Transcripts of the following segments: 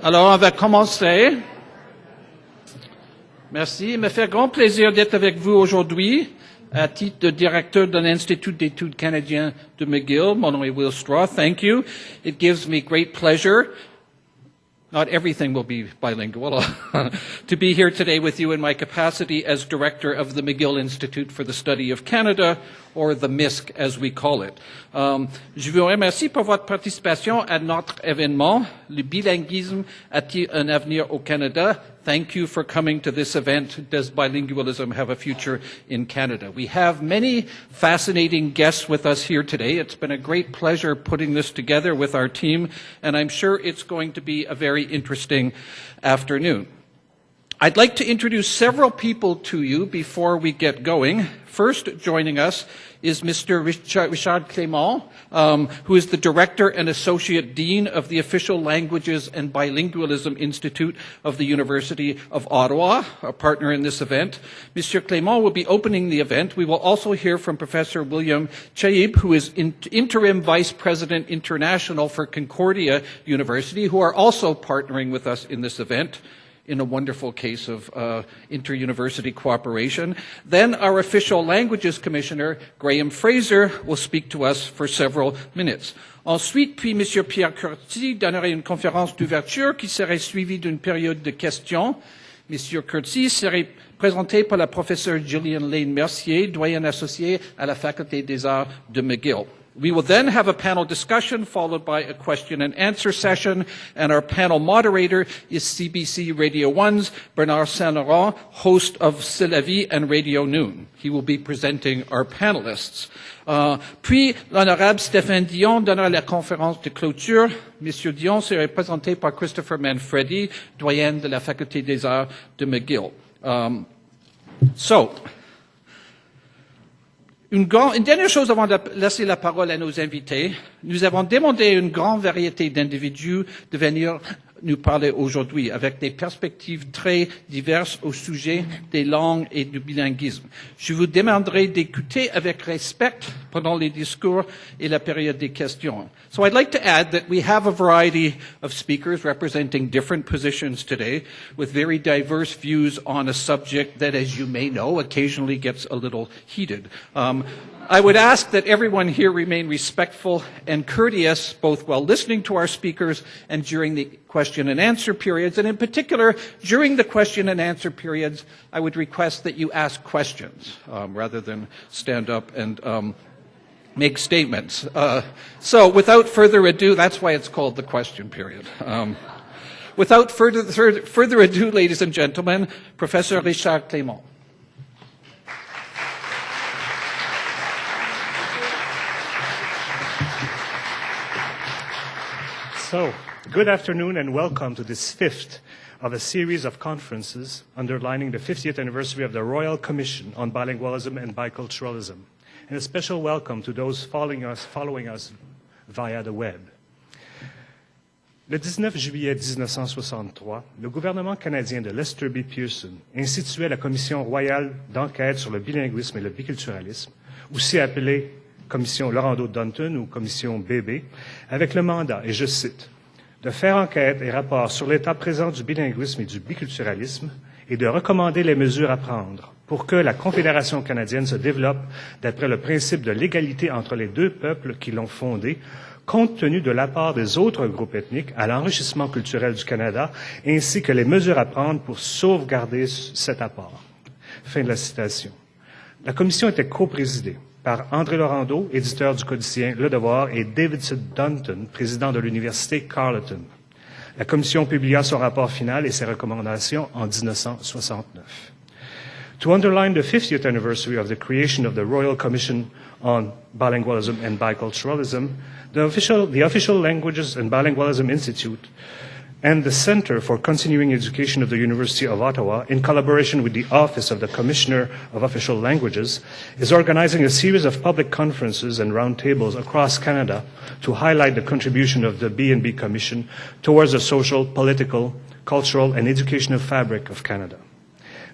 Alors, on va commencer. Merci. Il me fait grand plaisir d'être avec vous aujourd'hui à titre de directeur de l'Institut d'études canadien de McGill. Mon nom est Will Straw. Thank you. It gives me great pleasure. Not everything will be bilingual. To be here today with you in my capacity as director of the McGill Institute for the Study of Canada, or the MISC as we call it. Je vous remercie pour votre participation à notre événement. Le bilinguisme a-t-il un avenir au Canada? Thank you for coming to this event. Does bilingualism have a future in Canada? We have many fascinating guests with us here today. It's been a great pleasure putting this together with our team, and I'm sure it's going to be a very interesting afternoon. I'd like to introduce several people to you before we get going. First, joining us is Mr. Richard Clément, who is the Director and Associate Dean of the Official Languages and Bilingualism Institute of the University of Ottawa, a partner in this event. Mr. Clément will be opening the event. We will also hear from Professor William Chaib, who is Interim Vice President International for Concordia University, who are also partnering with us in this event, in a wonderful case of inter-university cooperation. Then our Official Languages Commissioner, Graham Fraser, will speak to us for several minutes. Ensuite, puis M. Pierre Curti donnerait une conférence d'ouverture qui serait suivie d'une période de questions. M. Curti serait présenté par la professeure Gillian Lane Mercier, doyenne associée à la Faculté des Arts de McGill. We will then have a panel discussion followed by a question and answer session, and our panel moderator is CBC Radio 1's Bernard Saint-Laurent, host of C'est la vie and Radio Noon. He will be presenting our panelists. Puis, l'honorable Stéphane Dion donnera la conférence de clôture. Monsieur Dion serait présenté par Christopher Manfredi, doyen de la Faculté des Arts de McGill. Une dernière chose avant de laisser la parole à nos invités. Nous avons demandé à une grande variété d'individus de venir nous parler aujourd'hui avec des perspectives très diverses au sujet des langues et du bilinguisme. Je vous demanderai d'écouter avec respect pendant les discours et la période des questions. So I'd like to add that we have a variety of speakers representing different positions today with very diverse views on a subject that, as you may know, occasionally gets a little heated. I would ask that everyone here remain respectful and courteous, both while listening to our speakers and during the question and answer periods. And in particular, during the question and answer periods, I would request that you ask questions rather than stand up and make statements. So without further ado, that's why it's called the question period. Without further ado, ladies and gentlemen, Professor Richard Clément. So, good afternoon and welcome to this fifth of a series of conferences underlining the 50th anniversary of the Royal Commission on Bilingualism and Biculturalism, and a special welcome to those following us via the web. Le 19 juillet 1963, le gouvernement canadien de Lester B. Pearson instituait la Commission royale d'enquête sur le bilinguisme et le biculturalisme, aussi appelée Commission Laurando-Dunton ou Commission BB, avec le mandat, et je cite, de faire enquête et rapport sur l'état présent du bilinguisme et du biculturalisme et de recommander les mesures à prendre pour que la Confédération canadienne se développe d'après le principe de l'égalité entre les deux peuples qui l'ont fondée, compte tenu de l'apport des autres groupes ethniques à l'enrichissement culturel du Canada, ainsi que les mesures à prendre pour sauvegarder cet apport. Fin de la citation. La commission était coprésidée par André Laurando, éditeur du codicien Le Devoir, et Davidson Dunton, président de l'Université Carleton. La commission publia son rapport final et ses recommandations en 1969. To underline the 50th anniversary of the creation of the Royal Commission on Bilingualism and Biculturalism, the Official Languages and Bilingualism Institute and the Center for Continuing Education of the University of Ottawa, in collaboration with the Office of the Commissioner of Official Languages, is organizing a series of public conferences and roundtables across Canada to highlight the contribution of the B&B Commission towards the social, political, cultural, and educational fabric of Canada.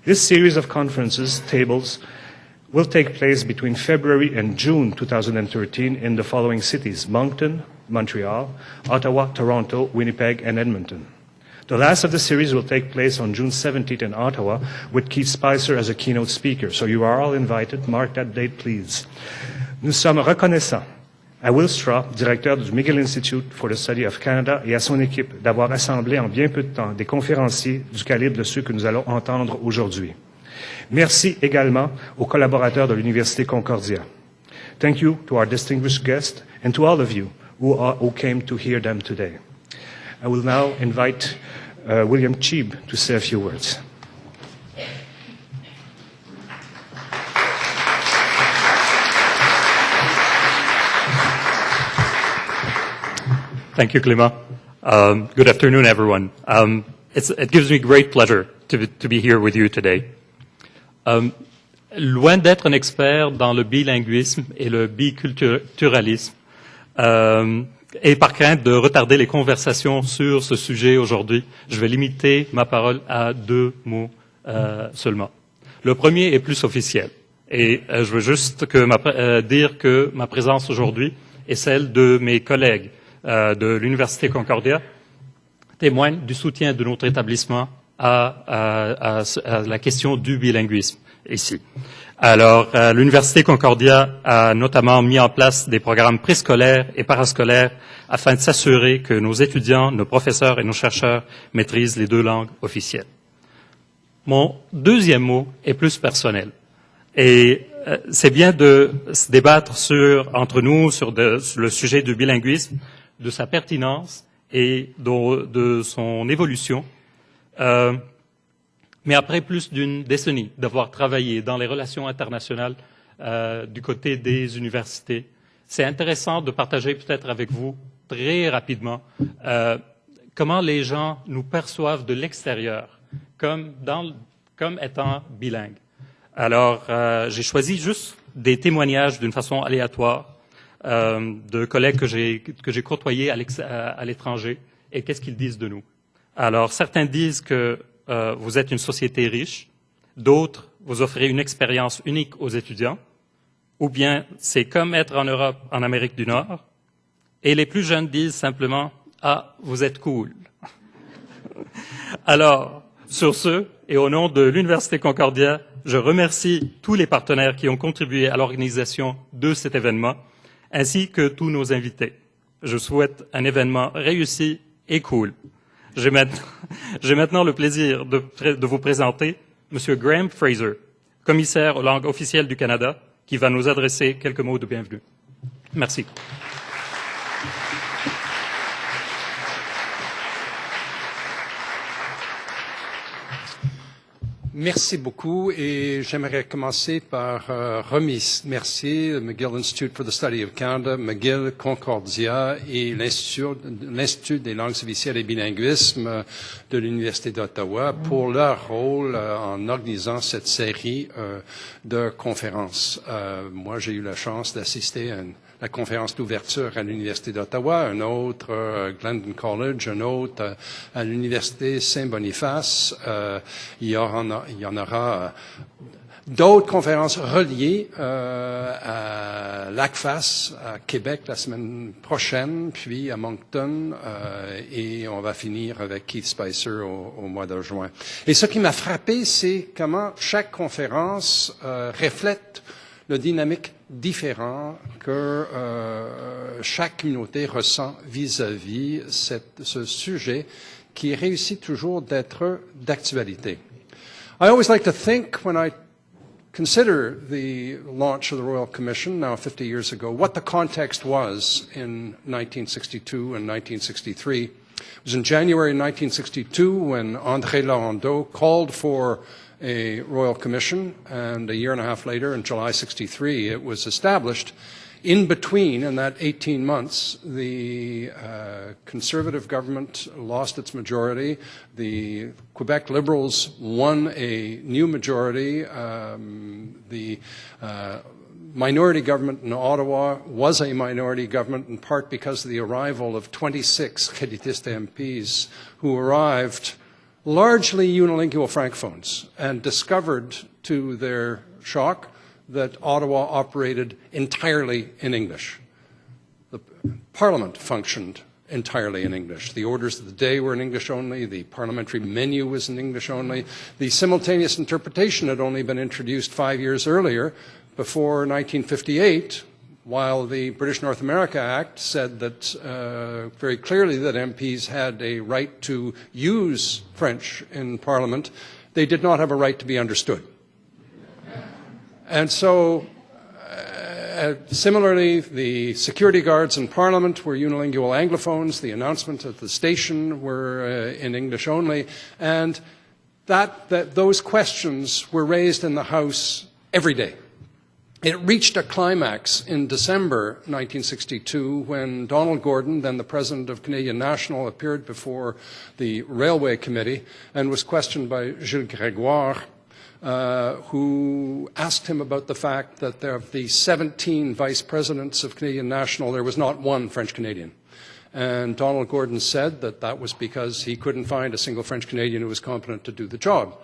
This series of conferences, tables, will take place between February and June 2013 in the following cities: Moncton, Montreal, Ottawa, Toronto, Winnipeg, and Edmonton. The last of the series will take place on June 17th in Ottawa with Keith Spicer as a keynote speaker. So you are all invited. Mark that date, please. Nous sommes reconnaissants à Will Straw, directeur du McGill Institute for the Study of Canada, et à son équipe d'avoir assemblé en bien peu de temps des conférenciers du calibre de ceux que nous allons entendre aujourd'hui. Merci également aux collaborateurs de l'Université Concordia. Thank you to our distinguished guests and to all of you who came to hear them today. I will now invite William Cheeb to say a few words. Thank you, Clément. Good afternoon, everyone. It gives me great pleasure to be here with you today. Loin d'être un expert dans le bilinguisme et le biculturalisme, et par crainte de retarder les conversations sur ce sujet aujourd'hui, je vais limiter ma parole à 2 mots seulement. Le premier est plus officiel, et je veux juste dire que ma présence aujourd'hui est celle de mes collègues de l'Université Concordia, témoigne du soutien de notre établissement à la question du bilinguisme ici. Alors, l'Université Concordia a notamment mis en place des programmes préscolaires et parascolaires afin de s'assurer que nos étudiants, nos professeurs et nos chercheurs maîtrisent les 2 langues officielles. Mon deuxième mot est plus personnel. Et c'est bien de se débattre entre nous sur le sujet du bilinguisme, de sa pertinence et de son évolution. Mais après plus d'une décennie d'avoir travaillé dans les relations internationales du côté des universités, c'est intéressant de partager peut-être avec vous très rapidement comment les gens nous perçoivent de l'extérieur comme étant bilingues. Alors, j'ai choisi juste des témoignages d'une façon aléatoire de collègues que j'ai côtoyés à l'étranger et qu'est-ce qu'ils disent de nous. Alors, certains disent que vous êtes une société riche, d'autres vous offrez une expérience unique aux étudiants, ou bien c'est comme être en Europe, en Amérique du Nord, et les plus jeunes disent simplement « Ah, vous êtes cool ». Alors, sur ce, et au nom de l'Université Concordia, je remercie tous les partenaires qui ont contribué à l'organisation de cet événement, ainsi que tous nos invités. Je souhaite un événement réussi et cool. J'ai maintenant le plaisir de vous présenter M. Graham Fraser, commissaire aux langues officielles du Canada, qui va nous adresser quelques mots de bienvenue. Merci. Merci beaucoup et j'aimerais commencer par remercier le McGill Institute for the Study of Canada, McGill, Concordia et l'Institut des langues officielles et bilinguisme de l'Université d'Ottawa pour leur rôle en organisant cette série de conférences. Moi, j'ai eu la chance d'assister à la conférence d'ouverture à l'Université d'Ottawa, un autre à Glendon College, un autre à l'Université Saint-Boniface. Il y en aura d'autres conférences reliées à l'ACFAS à Québec la semaine prochaine, puis à Moncton, et on va finir avec Keith Spicer au mois de juin. Et ce qui m'a frappé, c'est comment chaque conférence reflète le dynamique différent que chaque communauté ressent vis-à-vis ce sujet qui réussit toujours d'être d'actualité. I always like to think when I consider the launch of the Royal Commission now 50 years ago, what the context was in 1962 and 1963. It was in January 1962 when André Laurendeau called for a Royal Commission, and a year and a half later, in July 63, it was established. In between, in that 18 months, the Conservative government lost its majority. The Quebec Liberals won a new majority. The minority government in Ottawa was a minority government in part because of the arrival of 26 Créditiste MPs who arrived largely unilingual francophones and discovered to their shock that Ottawa operated entirely in English. The Parliament functioned entirely in English. The orders of the day were in English only. The parliamentary menu was in English only. The simultaneous interpretation had only been introduced 5 years earlier, before 1958, while the British North America Act said that very clearly that MPs had a right to use French in Parliament. They did not have a right to be understood. And so, similarly, the security guards in Parliament were unilingual Anglophones. The announcements at the station were in English only. And those questions were raised in the House every day. It reached a climax in December 1962 when Donald Gordon, then the President of Canadian National, appeared before the Railway Committee and was questioned by Gilles Grégoire, who asked him about the fact that of the 17 vice presidents of Canadian National, there was not one French-Canadian. And Donald Gordon said that that was because he couldn't find a single French-Canadian who was competent to do the job.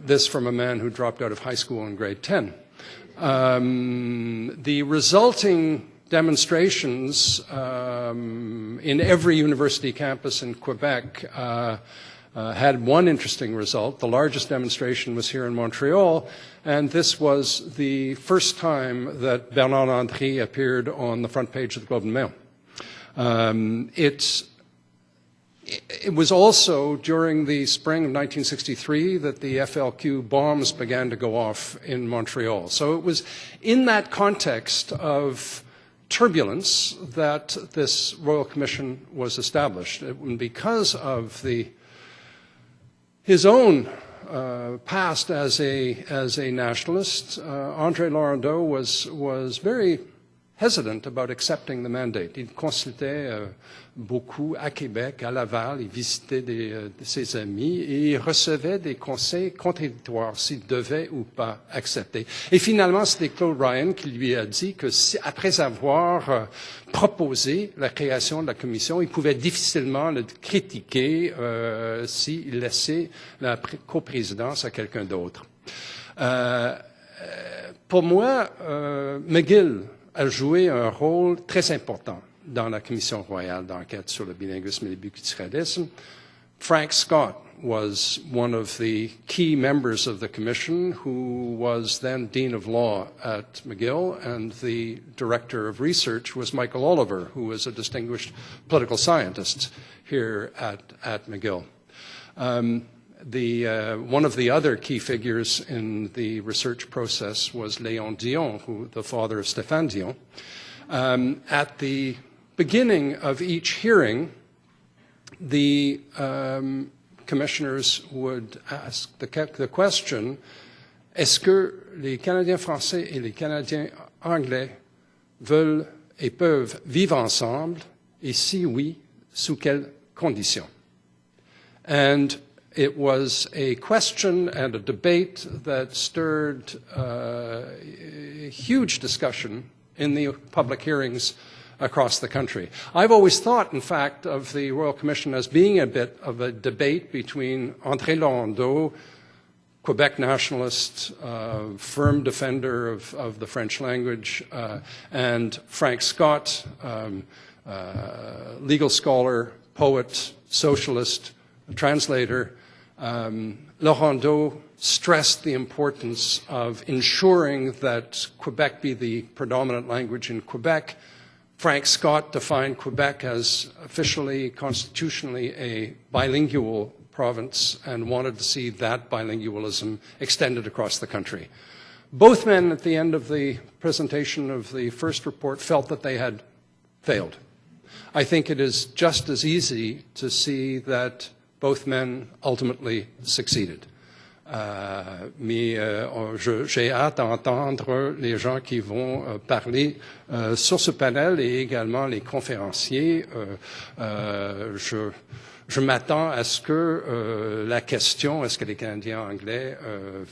This from a man who dropped out of high school in grade 10. The resulting demonstrations in every university campus in Quebec had one interesting result. The largest demonstration was here in Montreal, and this was the first time that Bernard Landry appeared on the front page of the Globe and Mail. It was also during the spring of 1963 that the FLQ bombs began to go off in Montreal. So it was in that context of turbulence that this Royal Commission was established. And because of his own past as a nationalist, André Laurendeau was very hesitant about accepting the mandate. Il consultait beaucoup à Québec, à Laval, il visitait ses amis et il recevait des conseils contradictoires s'il devait ou pas accepter. Et finalement, c'était Claude Ryan qui lui a dit que après avoir proposé la création de la commission, il pouvait difficilement le critiquer s'il laissait la coprésidence à quelqu'un d'autre. Pour moi, McGill a joué un rôle très important dans la Commission royale d'enquête sur le bilinguisme et le biculturalisme. Frank Scott was one of the key members of the commission, who was then Dean of Law at McGill, and the Director of Research was Michael Oliver, who was a distinguished political scientist here at McGill. One of the other key figures in the research process was Léon Dion, the father of Stéphane Dion. At the beginning of each hearing, the commissioners would ask the question, est-ce que les Canadiens français et les Canadiens anglais veulent et peuvent vivre ensemble, et si oui, sous quelles conditions? And it was a question and a debate that stirred huge discussion in the public hearings across the country. I've always thought, in fact, of the Royal Commission as being a bit of a debate between André Laurendeau, Quebec nationalist, firm defender of the French language, and Frank Scott, legal scholar, poet, socialist, translator. Laurendeau stressed the importance of ensuring that Quebec be the predominant language in Quebec. Frank Scott defined Quebec as officially, constitutionally, a bilingual province and wanted to see that bilingualism extended across the country. Both men, at the end of the presentation of the first report, felt that they had failed. I think it is just as easy to see that both men ultimately succeeded. Mais j'ai hâte d'entendre les gens qui vont parler sur ce panel et également les conférenciers. Je m'attends à ce que la question, est-ce que les Canadiens anglais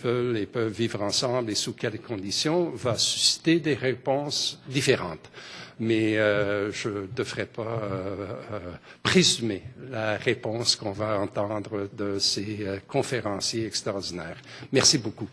veulent et peuvent vivre ensemble et sous quelles conditions, va susciter des réponses différentes. Mais je ne devrais pas présumer la réponse qu'on va entendre de ces conférenciers extraordinaires. Merci beaucoup.